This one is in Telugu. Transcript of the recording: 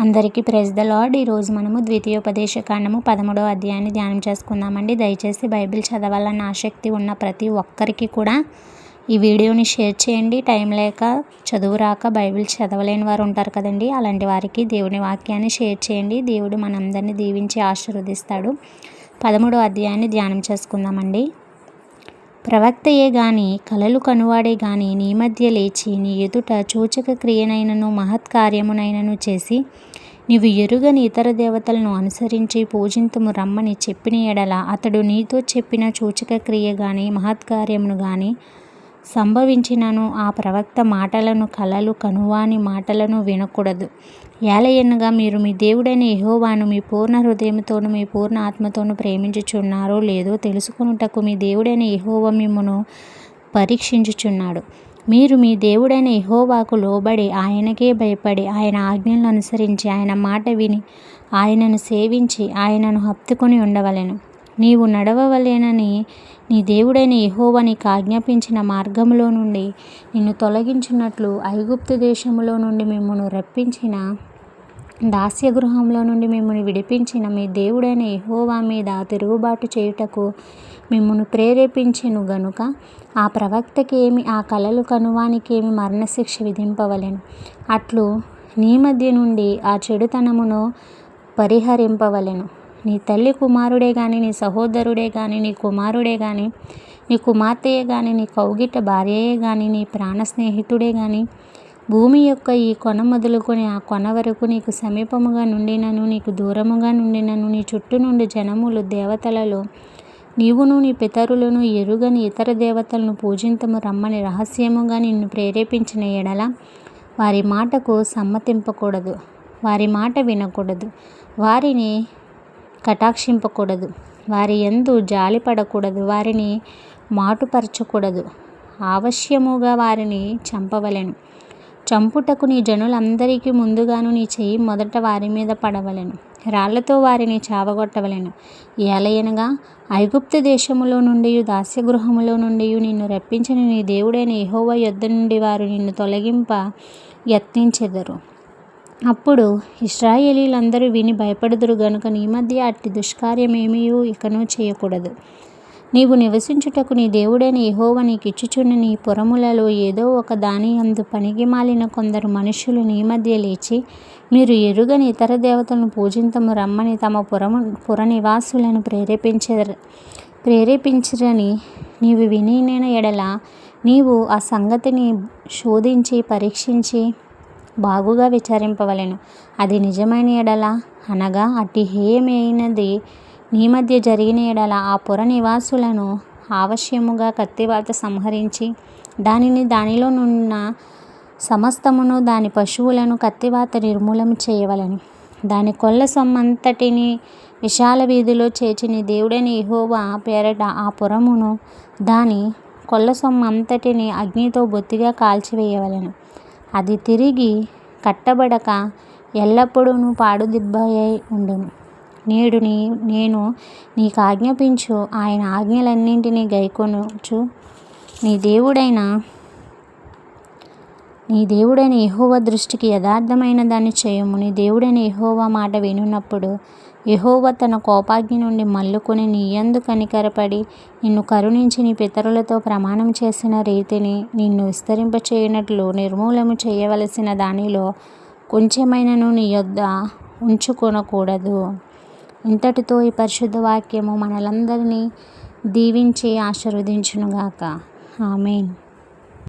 అందరికీ ప్రైజ్ ద లార్డ్. ఈరోజు మనము ద్వితీయోపదేశకాండము 13వ అధ్యాయాన్ని ధ్యానం చేసుకుందామండి. దయచేసి బైబిల్ చదవాలన్న ఆసక్తి ఉన్న ప్రతి ఒక్కరికి కూడా ఈ వీడియోని షేర్ చేయండి. టైం లేక చదువు రాక బైబిల్ చదవలేని వారు ఉంటారు కదండి, అలాంటి వారికి దేవుని వాక్యాన్ని షేర్ చేయండి. దేవుడు మనందరినీ దీవించి ఆశీర్వదిస్తాడు. 13వ అధ్యాయాన్ని ధ్యానం చేసుకుందామండి. ప్రవక్తయే గాని కలలు కనువాడే గాని నీ మధ్య లేచి నీ ఎదుట సూచక క్రియనైనను మహత్కార్యమునైనను చేసి నీవు ఎరుగని ఇతర దేవతలను అనుసరించి పూజింతుము రమ్మని చెప్పిన ఎడల అతడు నీతో చెప్పిన సూచక క్రియ గాని మహత్కార్యమును గాని సంభవించినను ఆ ప్రవక్త మాటలను కలలు కనువాని మాటలను వినకూడదు. ఏలయనగా మీరు మీ దేవుడైన యెహోవాను మీ పూర్ణ హృదయముతోను మీ పూర్ణ ఆత్మతోను ప్రేమించుచున్నారో లేదో తెలుసుకొనుటకు మీ దేవుడైన యెహోవా మిమ్మును పరీక్షించుచున్నాడు. మీరు మీ దేవుడైన యెహోవాకు లోబడి ఆయనకే భయపడి ఆయన ఆజ్ఞలను అనుసరించి ఆయన మాట విని ఆయనను సేవించి ఆయనను హత్తుకొని ఉండవలెను. నీవు నడవవలెనని నీ దేవుడైన యెహోవా నీకు ఆజ్ఞాపించిన మార్గములో నుండి నిన్ను తొలగించినట్లు ఐగుప్తు దేశములో నుండి మిమ్మును రప్పించిన దాస్యగృహంలో నుండి మిమ్మును విడిపించిన మీ దేవుడైన యెహోవా మీద తిరుగుబాటు చేయుటకు మిమ్మును ప్రేరేపించెను గనుక ఆ ప్రవక్తకేమి ఆ కలలు కనువానికేమి మరణశిక్ష విధింపవలెను. అట్లు నీ మధ్య నుండి ఆ చెడుతనమును పరిహరింపవలెను. నీ తల్లి కుమారుడే గాని నీ సహోదరుడే గాని నీ కుమారుడే గాని నీ కుమార్తెయే గాని నీ కౌగిట భార్యయే గాని నీ ప్రాణ స్నేహితుడే గాని భూమి యొక్క ఈ కొన మొదలుకొని ఆ కొన వరకు నీకు సమీపముగా నుండినను నీకు దూరముగా నుండినను నీ చుట్టూ నుండి జనములు దేవతలలో నీవును నీ పితరులను ఎరుగని ఇతర దేవతలను పూజింతము రమ్మని రహస్యముగా నిన్ను ప్రేరేపించిన ఎడల వారి మాటకు సమ్మతింపకూడదు, వారి మాట వినకూడదు, వారిని కటాక్షింపకూడదు, వారి యందు జాలిపడకూడదు, వారిని మాటుపరచకూడదు, అవశ్యముగా వారిని చంపవలెను. చంపుటకు నీ జనులందరికీ ముందుగాను నీ చెయ్యి మొదట వారి మీద పడవలెను, రాళ్లతో వారిని చావగొట్టవలెను. ఏలయనగా ఐగుప్తు దేశములో నుండి దాస్యగృహములో నుండి నిన్ను రప్పించిన నీ దేవుడైన యెహోవా యొద్ద నుండి వారు నిన్ను తొలగింప యత్నించెదరు. అప్పుడు ఇశ్రాయేలీయులందరూ విని భయపడుదురు గనుక నీ మధ్య అట్టి దుష్కార్యమేమియూ ఇకను చేయకూడదు. నీవు నివసించుటకు నీ దేవుడైన యెహోవా నీకిచ్చుచున్న నీ పురములలో ఏదో ఒక దాని యందు పనికిమాలిన కొందరు మనుష్యులు నీ మధ్య లేచి మీరు ఎరుగని ఇతర దేవతలను పూజింతము రమ్మని తమ పుర నివాసులను ప్రేరేపించరని నీవు వినిన ఎడల నీవు ఆ సంగతిని శోధించి పరీక్షించి బాగుగా విచారింపవలెను. అది నిజమైన ఎడల అనగా అట్టి హేయమైనది నీ మధ్య జరిగిన ఎడల ఆ పుర నివాసులను అవశ్యముగా కత్తివాత సంహరించి దానిని దానిలో నున్న సమస్తమును దాని పశువులను కత్తివాత నిర్మూలన చేయవలెను. దాని కొల్ల సొమ్మంతటిని విశాల వీధిలో చేర్చి నీ దేవుడైన యెహోవా పేరట ఆ పురమును దాని కొల్ల సొమ్మంతటిని అగ్నితో బొత్తిగా కాల్చివేయవలెను. అది తిరిగి కట్టబడక ఎల్లప్పుడూ పాడుదిబ్బయై ఉండును. నేడు నేను నీకు ఆజ్ఞాపించు ఆయన ఆజ్ఞలన్నింటినీ గైకొనుచు నీ దేవుడైన యెహోవా దృష్టికి యథార్థమైన దాన్ని చేయుము. నీ దేవుడైన యెహోవా మాట వినునప్పుడు యెహోవా తన కోపాగ్ని నుండి మల్లుకొని నీ యందు కనికరపడి నిన్ను కరుణించి నీ పితరులతో ప్రమాణం చేసిన రీతిని నిన్ను విస్తరింపచేయునట్లు నిర్మూలము చేయవలసిన దానిలో కొంచెమైనను నీ యొద్ద ఉంచుకొనకూడదు. ఇంతటితో ఈ పరిశుద్ధ వాక్యము మనలందరినీ దీవించి ఆశీర్వదించునుగాక. ఆమేన్.